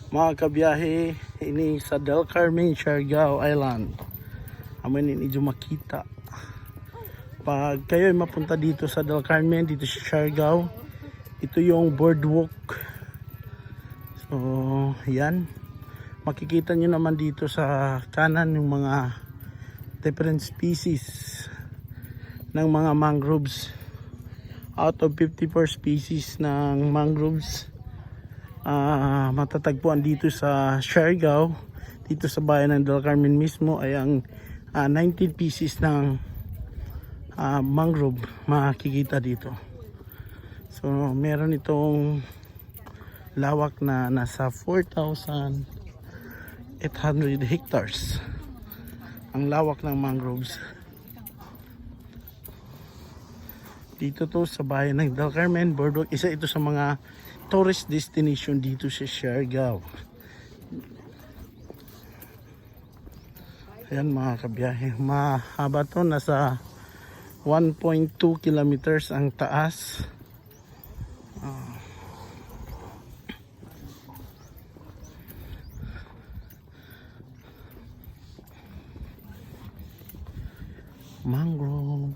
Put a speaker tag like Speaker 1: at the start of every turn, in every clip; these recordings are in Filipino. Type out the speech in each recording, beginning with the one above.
Speaker 1: Mga kabiyahe, ini sa Del Carmen, Siargao Island. Amin medyo makita. Pag kayo ay mapunta dito sa Del Carmen, dito sa Siargao, ito yung boardwalk. So, yan. Makikita nyo naman dito sa kanan yung mga different species ng mga mangroves. Out of 54 species ng mangroves, matatagpuan dito sa Siargao, dito sa bayan ng Del Carmen mismo, ay ang 19 pieces ng mangrove makikita dito. So meron itong lawak na nasa 4,800 hectares ang lawak ng mangroves dito to sa bayan ng Del Carmen Boardwalk. Isa ito sa mga tourist destination dito sa Siargao. Ayan mga kabiyahe, mahaba to, nasa 1.2 kilometers ang taas. Mangrove.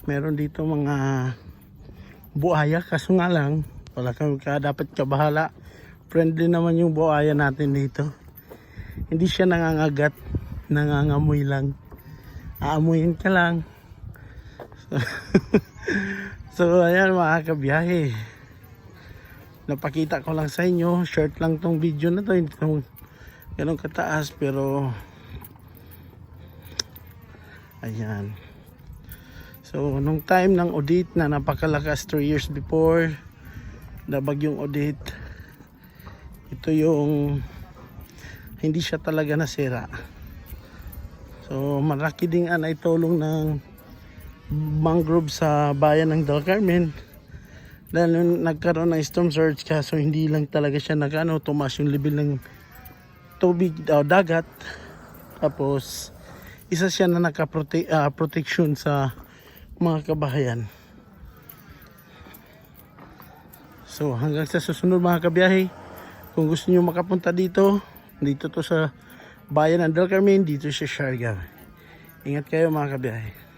Speaker 1: Meron dito mga buaya, kaso nga lang wala kang dapat kabahala. Friendly naman yung buaya natin dito. Hindi siya nangangagat, nangangamoy lang. Aamuyin ka lang. So ayan mga kabiyahe, napakita ko lang sa inyo. Short lang tong video na to, hindi tong ganun kataas, pero ayan. So nung time ng Odette na napakalakas 3 years before na bagyong Odette, ito yung hindi siya talaga nasira. So malaki ding naitulong ng mangrove sa bayan ng Del Carmen dahil nung nagkaroon ng storm surge, kaso hindi lang talaga siya tumaas yung level ng tubig o dagat, tapos isa siya na protection sa mga kabahayan. So hanggang sa susunod mga kabiyahe, kung gusto niyo makapunta dito to sa bayan ng Del Carmen, dito sa Siargao. Ingat kayo mga kabiyahe.